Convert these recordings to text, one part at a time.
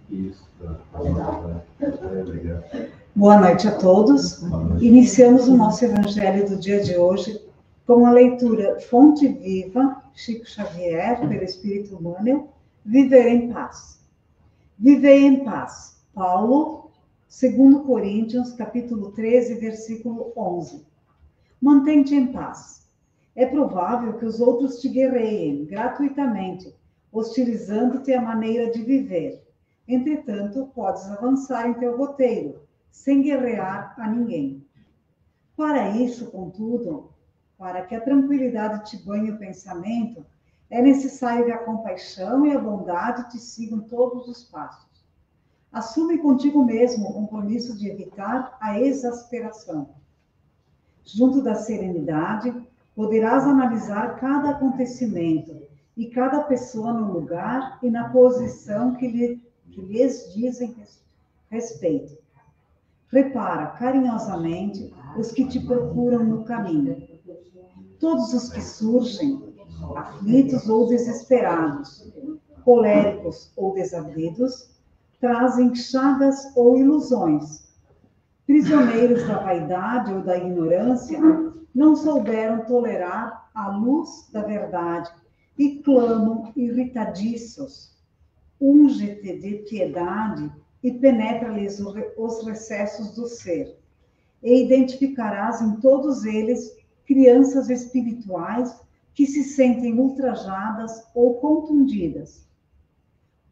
Isso. Boa noite a todos. Iniciamos o nosso evangelho do dia de hoje com a leitura Fonte Viva, Chico Xavier, pelo Espírito Emmanuel, Viver em Paz. Viver em paz. Paulo, 2 Coríntios, capítulo 13, versículo 11. Mantém-te em paz. É provável que os outros te guerreiem gratuitamente, hostilizando-te a maneira de viver. Entretanto, podes avançar em teu roteiro, sem guerrear a ninguém. Para isso, contudo, para que a tranquilidade te banhe o pensamento, é necessário que a compaixão e a bondade te sigam todos os passos. Assume contigo mesmo o compromisso de evitar a exasperação. Junto da serenidade, poderás analisar cada acontecimento e cada pessoa no lugar e na posição que lhes dizem respeito. Repara carinhosamente os que te procuram no caminho. Todos os que surgem, aflitos ou desesperados, coléricos ou desabridos, trazem chagas ou ilusões. Prisioneiros da vaidade ou da ignorância, não souberam tolerar a luz da verdade e clamam irritadiços. Unge-te de piedade e penetra-lhes os recessos do ser, e identificarás em todos eles crianças espirituais que se sentem ultrajadas ou contundidas.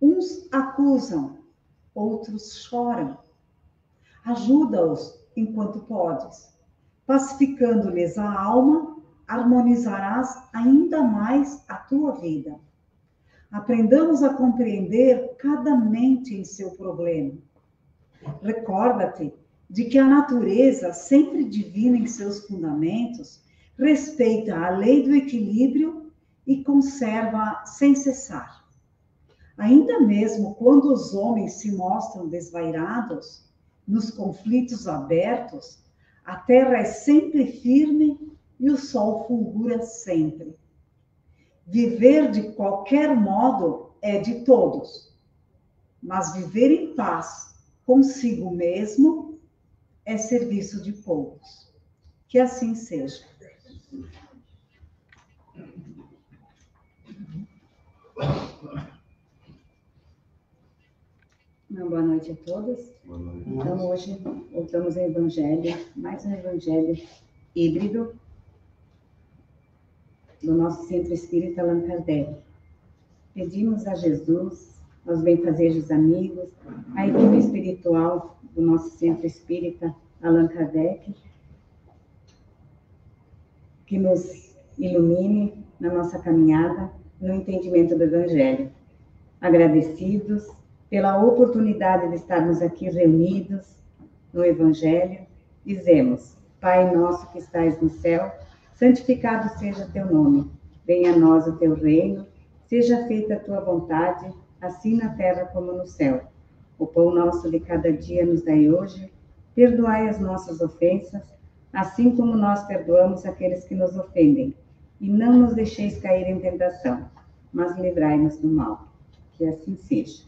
Uns acusam, outros choram. Ajuda-os enquanto podes. Pacificando-lhes a alma, harmonizarás ainda mais a tua vida. Aprendamos a compreender cada mente em seu problema. Recorda-te de que a natureza, sempre divina em seus fundamentos, respeita a lei do equilíbrio e conserva sem cessar. Ainda mesmo quando os homens se mostram desvairados, nos conflitos abertos, a terra é sempre firme e o sol fulgura sempre. Viver de qualquer modo é de todos, mas viver em paz consigo mesmo é serviço de poucos. Que assim seja. Boa noite a todos. Boa noite. Então, hoje, voltamos ao Evangelho, mais um Evangelho híbrido, do nosso Centro Espírita Allan Kardec. Pedimos a Jesus, aos benfazejos amigos, à equipe espiritual do nosso Centro Espírita Allan Kardec, que nos ilumine na nossa caminhada, no entendimento do Evangelho. Agradecidos pela oportunidade de estarmos aqui reunidos no Evangelho, dizemos: Pai nosso que estais no céu, santificado seja teu nome. Venha a nós o teu reino, seja feita a tua vontade, assim na terra como no céu. O pão nosso de cada dia nos dai hoje, perdoai as nossas ofensas, assim como nós perdoamos aqueles que nos ofendem. E não nos deixeis cair em tentação, mas livrai-nos do mal. Que assim seja.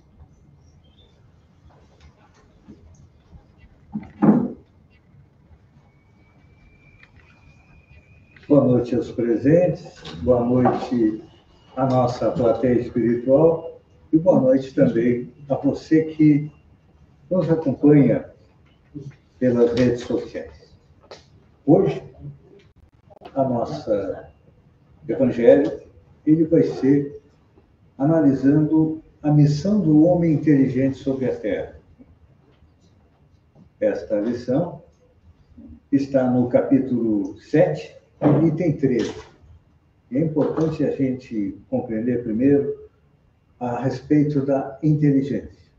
Boa noite aos presentes, boa noite à nossa plateia espiritual e boa noite também a você que nos acompanha pelas redes sociais. Hoje, a nossa Evangelho, ele vai ser analisando a missão do homem inteligente sobre a Terra. Esta lição está no capítulo 7, item 13. É importante a gente compreender primeiro a respeito da inteligência.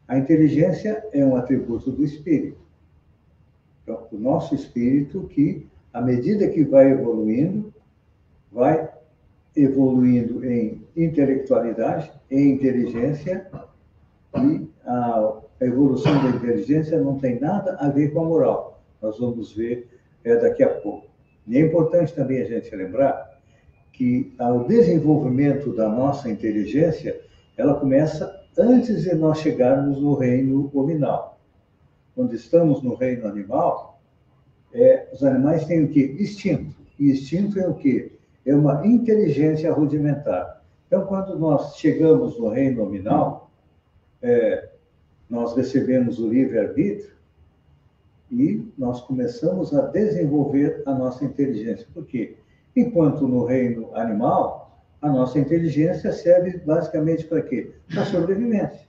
A inteligência é um atributo do espírito. Então, o nosso espírito que, à medida que vai evoluindo em intelectualidade, em inteligência, e a evolução da inteligência não tem nada a ver com a moral. Nós vamos ver daqui a pouco. E é importante também a gente lembrar que o desenvolvimento da nossa inteligência, ela começa antes de nós chegarmos no reino hominal. Quando estamos no reino animal, os animais têm o quê? Instinto. E instinto é o quê? É uma inteligência rudimentar. Então, quando nós chegamos no reino nominal, nós recebemos o livre-arbítrio e nós começamos a desenvolver a nossa inteligência. Por quê? Enquanto no reino animal, a nossa inteligência serve basicamente para quê? Para sobrevivência.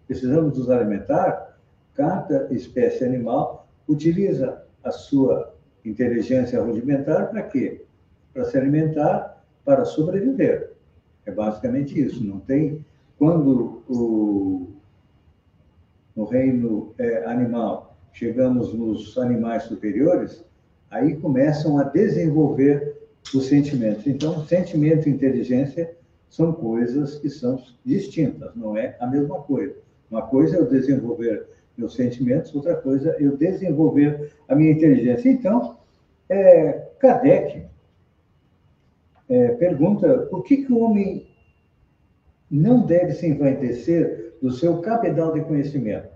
Precisamos nos alimentar. Cada espécie animal utiliza a sua inteligência rudimentar para quê? Para se alimentar, para sobreviver. É basicamente isso. Não tem... Quando no reino animal chegamos nos animais superiores, aí começam a desenvolver os sentimentos. Então, sentimento e inteligência são coisas que são distintas, não é a mesma coisa. Uma coisa é eu desenvolver meus sentimentos, outra coisa é eu desenvolver a minha inteligência. Então, Kardec pergunta por que o homem não deve se envaidecer do seu cabedal de conhecimento.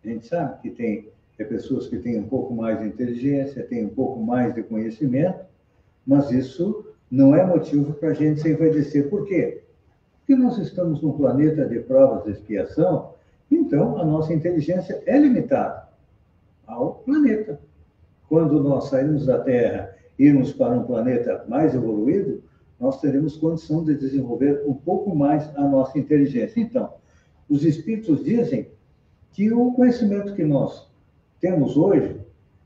A gente sabe que tem pessoas que têm um pouco mais de inteligência, têm um pouco mais de conhecimento, mas isso não é motivo para a gente se envaidecer. Por quê? Porque nós estamos num planeta de provas de expiação, então a nossa inteligência é limitada ao planeta. Quando nós sairmos da Terra e irmos para um planeta mais evoluído, nós teremos condição de desenvolver um pouco mais a nossa inteligência. Então, os espíritos dizem que o conhecimento que nós temos hoje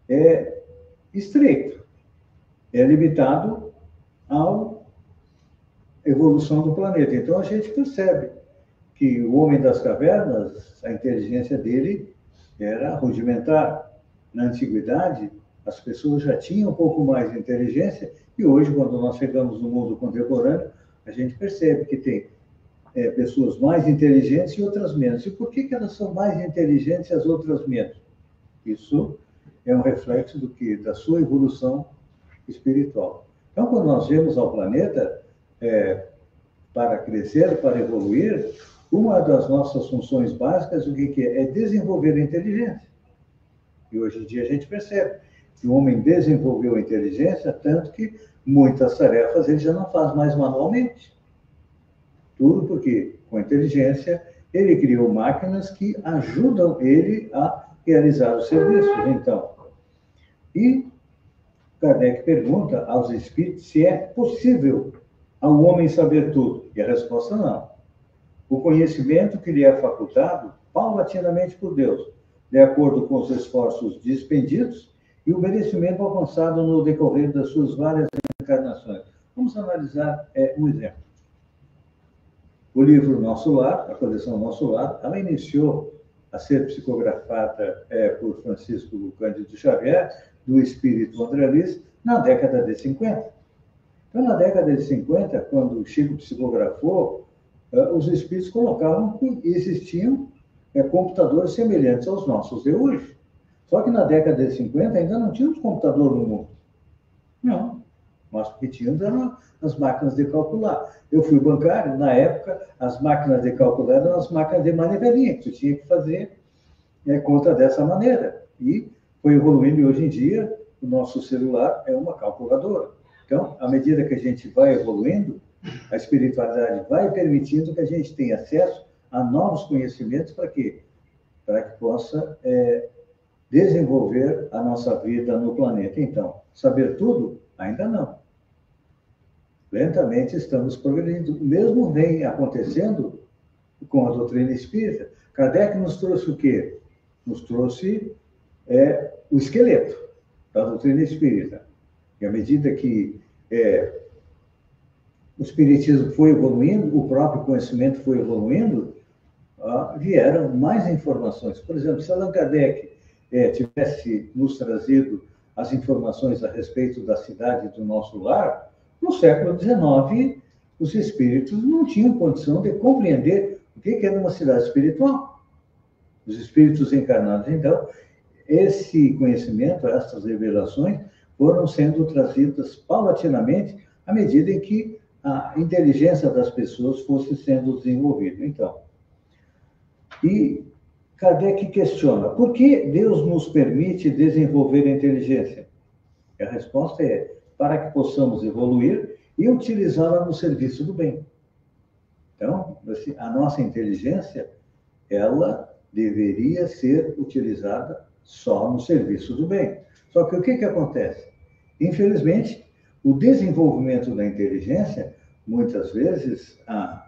é estreito, é limitado à evolução do planeta. Então, a gente percebe que o homem das cavernas, a inteligência dele era rudimentar. Na antiguidade, as pessoas já tinham um pouco mais de inteligência e hoje, quando nós chegamos no mundo contemporâneo, a gente percebe que tem pessoas mais inteligentes e outras menos. E por que elas são mais inteligentes e as outras menos? Isso é um reflexo do que? Da sua evolução espiritual. Então, quando nós vemos ao planeta, para crescer, para evoluir, uma das nossas funções básicas, o que é? É desenvolver a inteligência. E hoje em dia a gente percebe que o homem desenvolveu a inteligência, tanto que muitas tarefas ele já não faz mais manualmente. Tudo porque, com a inteligência, ele criou máquinas que ajudam ele a realizar os serviços. Então, e Kardec pergunta aos espíritos se é possível ao homem saber tudo. E a resposta não. O conhecimento que lhe é facultado, paulatinamente por Deus, de acordo com os esforços despendidos e o merecimento alcançado no decorrer das suas várias encarnações. Vamos analisar um exemplo. O livro Nosso Lar, a coleção Nosso Lar, ela iniciou a ser psicografada por Francisco Cândido Xavier, do espírito André Luiz, na década de 50. Então, na década de 50, quando o Chico psicografou, os espíritos colocavam que existiam computadores semelhantes aos nossos de hoje. Só que na década de 50 ainda não tínhamos computador no mundo. Não. Nós o que tínhamos eram as máquinas de calcular. Eu fui bancário, na época, as máquinas de calcular eram as máquinas de manivelinha, que tu tinha que fazer conta dessa maneira. E foi evoluindo, e hoje em dia, o nosso celular é uma calculadora. Então, à medida que a gente vai evoluindo, a espiritualidade vai permitindo que a gente tenha acesso a novos conhecimentos para quê? Para que possa desenvolver a nossa vida no planeta. Então, saber tudo? Ainda não. Lentamente estamos progredindo. O mesmo vem acontecendo com a doutrina espírita. Kardec nos trouxe o quê? Nos trouxe o esqueleto da doutrina espírita. E à medida que o espiritismo foi evoluindo, o próprio conhecimento foi evoluindo, vieram mais informações. Por exemplo, se Allan Kardec tivesse nos trazido as informações a respeito da cidade do nosso lar, no século XIX, os espíritos não tinham condição de compreender o que era uma cidade espiritual. Os espíritos encarnados, então, esse conhecimento, essas revelações, foram sendo trazidas paulatinamente à medida em que a inteligência das pessoas fosse sendo desenvolvida. Então, e Kardec questiona, por que Deus nos permite desenvolver a inteligência? E a resposta é, para que possamos evoluir e utilizá-la no serviço do bem. Então, a nossa inteligência, ela deveria ser utilizada só no serviço do bem. Só que o que acontece? Infelizmente, o desenvolvimento da inteligência, muitas vezes,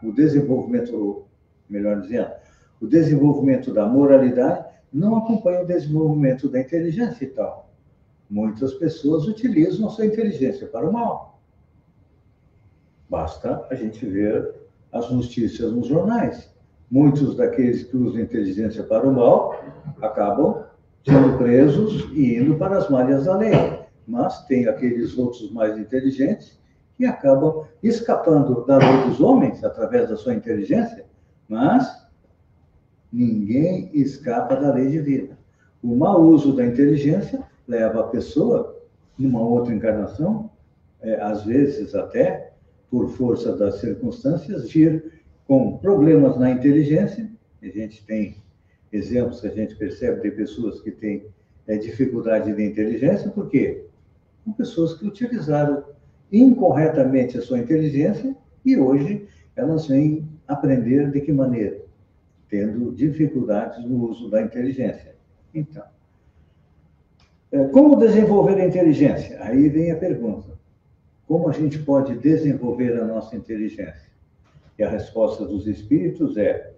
o desenvolvimento, melhor dizendo, o desenvolvimento da moralidade não acompanha o desenvolvimento da inteligência e tal. Muitas pessoas utilizam a sua inteligência para o mal. Basta a gente ver as notícias nos jornais. Muitos daqueles que usam a inteligência para o mal acabam sendo presos e indo para as malhas da lei. Mas tem aqueles outros mais inteligentes que acabam escapando da lei dos homens através da sua inteligência, mas ninguém escapa da lei divina. O mau uso da inteligência leva a pessoa, numa outra encarnação, às vezes até, por força das circunstâncias, vir com problemas na inteligência. A gente tem exemplos que a gente percebe de pessoas que têm dificuldade de inteligência, por quê? São pessoas que utilizaram incorretamente a sua inteligência e hoje elas vêm aprender de que maneira? Tendo dificuldades no uso da inteligência. Então, como desenvolver a inteligência? Aí vem a pergunta. Como a gente pode desenvolver a nossa inteligência? E a resposta dos espíritos é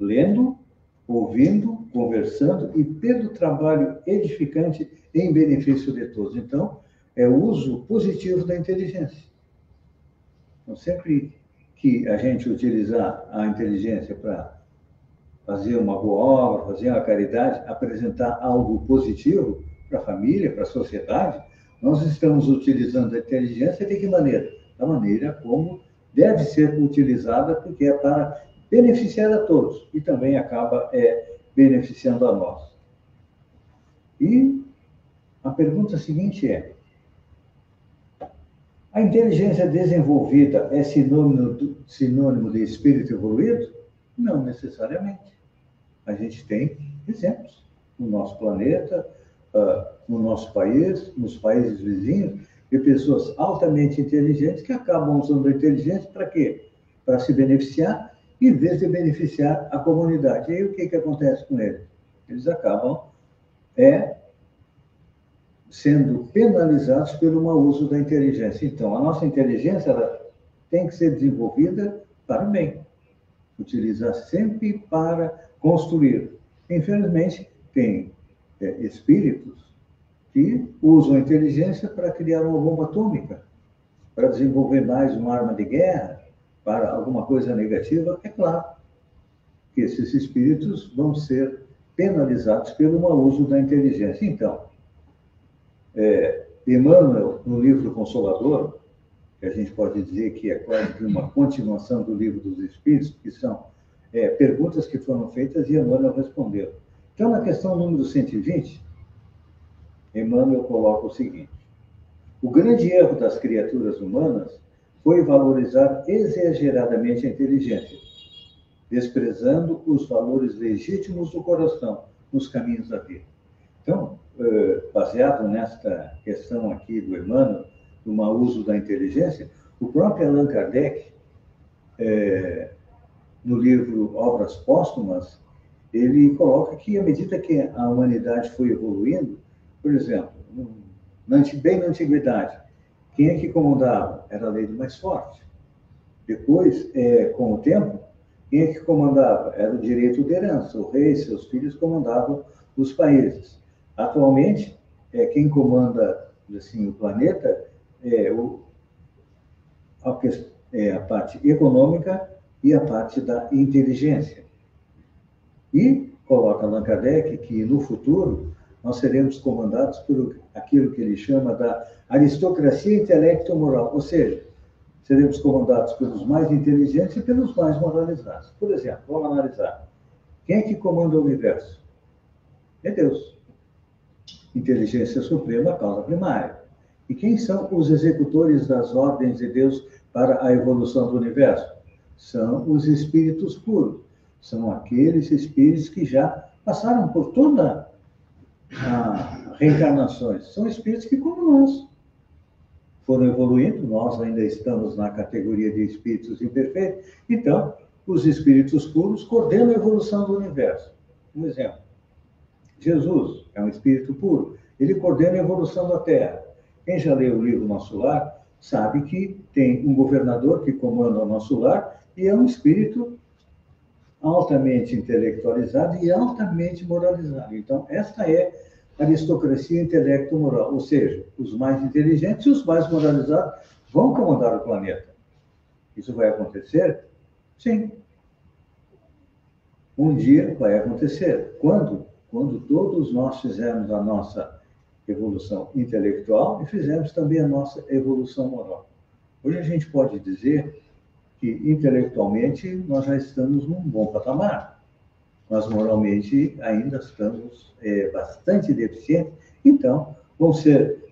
lendo, ouvindo, conversando e pelo trabalho edificante em benefício de todos. Então, é o uso positivo da inteligência. Então, sempre que a gente utilizar a inteligência para fazer uma boa obra, fazer uma caridade, apresentar algo positivo para a família, para a sociedade, nós estamos utilizando a inteligência de que maneira? Da maneira como deve ser utilizada, porque é para beneficiar a todos e também acaba beneficiando a nós. E a pergunta seguinte é: a inteligência desenvolvida é sinônimo de espírito evoluído? Não necessariamente. A gente tem exemplos no nosso planeta, no nosso país, nos países vizinhos, de pessoas altamente inteligentes que acabam usando a inteligência para quê? Para se beneficiar, em vez de beneficiar a comunidade. E aí o que acontece com eles? Eles acabam sendo penalizados pelo mau uso da inteligência. Então, a nossa inteligência ela tem que ser desenvolvida para o bem. Utilizar sempre para construir. Infelizmente, tem espíritos que usam a inteligência para criar uma bomba atômica, para desenvolver mais uma arma de guerra, para alguma coisa negativa. É claro que esses espíritos vão ser penalizados pelo mau uso da inteligência. Então, Emmanuel, no livro Consolador, que a gente pode dizer que é quase que uma continuação do livro dos Espíritos, que são perguntas que foram feitas e Emmanuel respondeu. Então, na questão número 120, Emmanuel coloca o seguinte: o grande erro das criaturas humanas foi valorizar exageradamente a inteligência, desprezando os valores legítimos do coração nos caminhos da vida. Então, baseado nesta questão aqui do Emmanuel, do mau uso da inteligência, o próprio Allan Kardec, no livro Obras Póstumas, ele coloca que, à medida que a humanidade foi evoluindo, por exemplo, bem na antiguidade, quem é que comandava? Era a lei do mais forte. Depois, com o tempo, quem é que comandava? Era o direito de herança. O rei e seus filhos comandavam os países. Atualmente, quem comanda assim, o planeta a parte econômica e a parte da inteligência. E coloca Allan Kardec que, no futuro, nós seremos comandados por aquilo que ele chama da aristocracia intelecto-moral, ou seja, seremos comandados pelos mais inteligentes e pelos mais moralizados. Por exemplo, vamos analisar. Quem é que comanda o universo? É Deus. Inteligência suprema, causa primária. E quem são os executores das ordens de Deus para a evolução do universo? São os espíritos puros. São aqueles espíritos que já passaram por toda a reencarnações. São espíritos que, como nós, foram evoluindo. Nós ainda estamos na categoria de espíritos imperfeitos. Então, os espíritos puros coordenam a evolução do universo. Um exemplo. Jesus é um espírito puro. Ele coordena a evolução da Terra. Quem já leu o livro Nosso Lar sabe que tem um governador que comanda o nosso lar e é um espírito altamente intelectualizado e altamente moralizado. Então, esta é a aristocracia intelecto-moral, ou seja, os mais inteligentes e os mais moralizados vão comandar o planeta. Isso vai acontecer? Sim. Um dia vai acontecer. Quando? Quando todos nós fizermos a nossa evolução intelectual e fizermos também a nossa evolução moral. Hoje a gente pode dizer que intelectualmente nós já estamos num bom patamar, mas moralmente ainda estamos bastante deficientes. Então, vão ser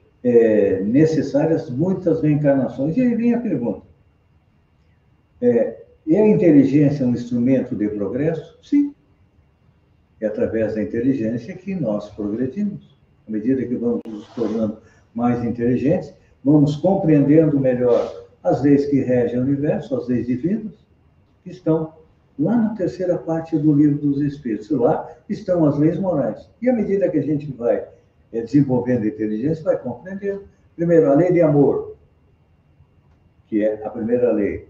necessárias muitas reencarnações. E aí vem a pergunta. É a inteligência um instrumento de progresso? Sim. É através da inteligência que nós progredimos. À medida que vamos nos tornando mais inteligentes, vamos compreendendo melhor as leis que regem o universo, as leis divinas, que estão lá na terceira parte do Livro dos Espíritos. Lá estão as leis morais. E à medida que a gente vai desenvolvendo a inteligência, vai compreendendo. Primeiro, a lei de amor, que é a primeira lei.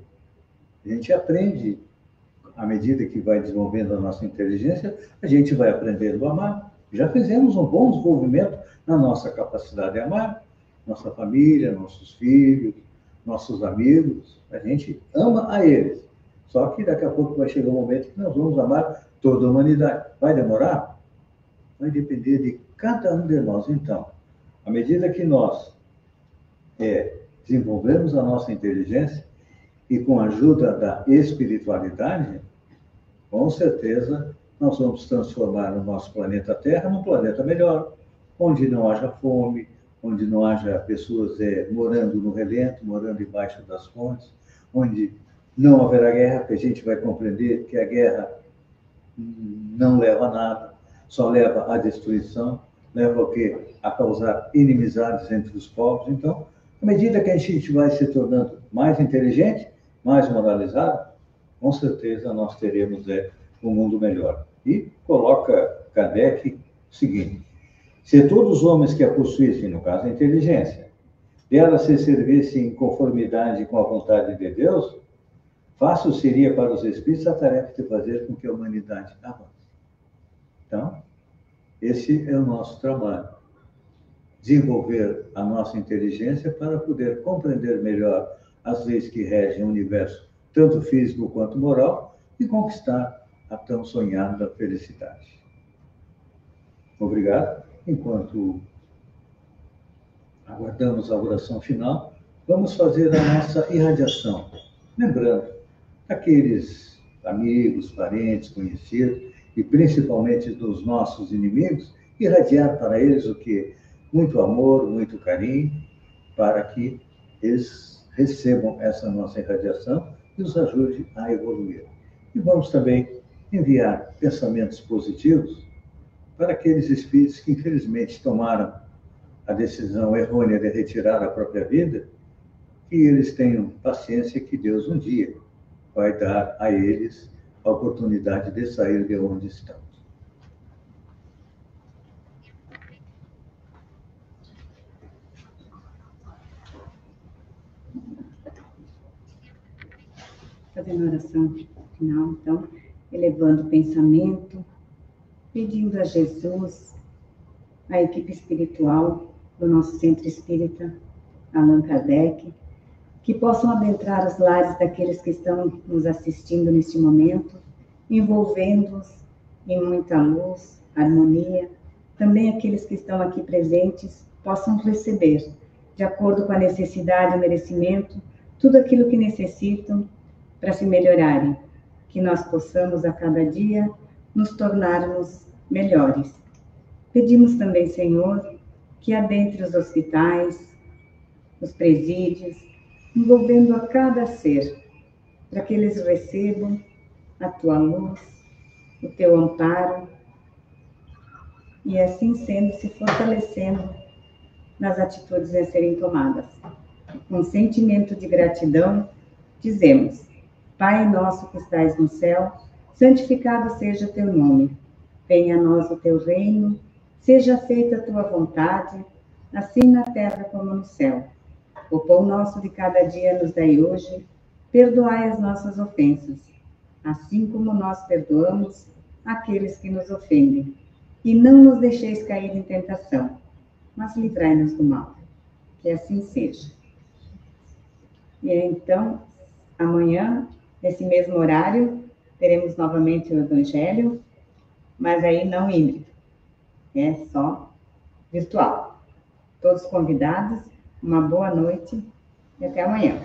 A gente aprende, à medida que vai desenvolvendo a nossa inteligência, a gente vai aprendendo a amar. Já fizemos um bom desenvolvimento na nossa capacidade de amar, nossa família, nossos filhos, nossos amigos. A gente ama a eles. Só que daqui a pouco vai chegar um momento que nós vamos amar toda a humanidade. Vai demorar? Vai depender de cada um de nós. Então, à medida que nós desenvolvemos a nossa inteligência e com a ajuda da espiritualidade, com certeza nós vamos transformar o nosso planeta Terra num planeta melhor, onde não haja fome, onde não haja pessoas morando no relento, morando embaixo das fontes, onde não haverá guerra, porque a gente vai compreender que a guerra não leva a nada, só leva à destruição, leva o quê? A causar inimizades entre os povos. Então, à medida que a gente vai se tornando mais inteligente, mais moralizado, com certeza nós teremos um mundo melhor. E coloca Kardec o seguinte: se todos os homens que a possuíssem, no caso a inteligência, dela se servissem em conformidade com a vontade de Deus, fácil seria para os espíritos a tarefa de fazer com que a humanidade avance. Então, esse é o nosso trabalho. Desenvolver a nossa inteligência para poder compreender melhor as leis que regem o universo, tanto físico quanto moral, e conquistar a tão sonhada felicidade. Obrigado. Enquanto aguardamos a oração final, vamos fazer a nossa irradiação. Lembrando, aqueles amigos, parentes, conhecidos, e principalmente dos nossos inimigos, irradiar para eles o quê? Muito amor, muito carinho, para que eles recebam essa nossa irradiação e os ajude a evoluir. E vamos também enviar pensamentos positivos para aqueles espíritos que, infelizmente, tomaram a decisão errônea de retirar a própria vida, que eles tenham paciência, que Deus um dia vai dar a eles a oportunidade de sair de onde estão. Fazendo a oração final, então, elevando o pensamento, pedindo a Jesus, a equipe espiritual do nosso Centro Espírita Allan Kardec, que possam adentrar os lares daqueles que estão nos assistindo neste momento, envolvendo-os em muita luz, harmonia. Também aqueles que estão aqui presentes possam receber, de acordo com a necessidade e o merecimento, tudo aquilo que necessitam para se melhorarem, que nós possamos a cada dia nos tornarmos melhores. Pedimos também, Senhor, que adentre os hospitais, os presídios, envolvendo a cada ser, para que eles recebam a tua luz, o teu amparo, e assim sendo, se fortalecendo nas atitudes a serem tomadas. Com sentimento de gratidão, dizemos: Pai nosso que estais no céu, santificado seja o teu nome. Venha a nós o teu reino, seja feita a tua vontade, assim na terra como no céu. O pão nosso de cada dia nos dai hoje, perdoai as nossas ofensas, assim como nós perdoamos aqueles que nos ofendem. E não nos deixeis cair em tentação, mas livrai-nos do mal. Que assim seja. E então, amanhã, nesse mesmo horário, teremos novamente o Evangelho, mas aí não híbrido, é só virtual. Todos convidados, uma boa noite e até amanhã.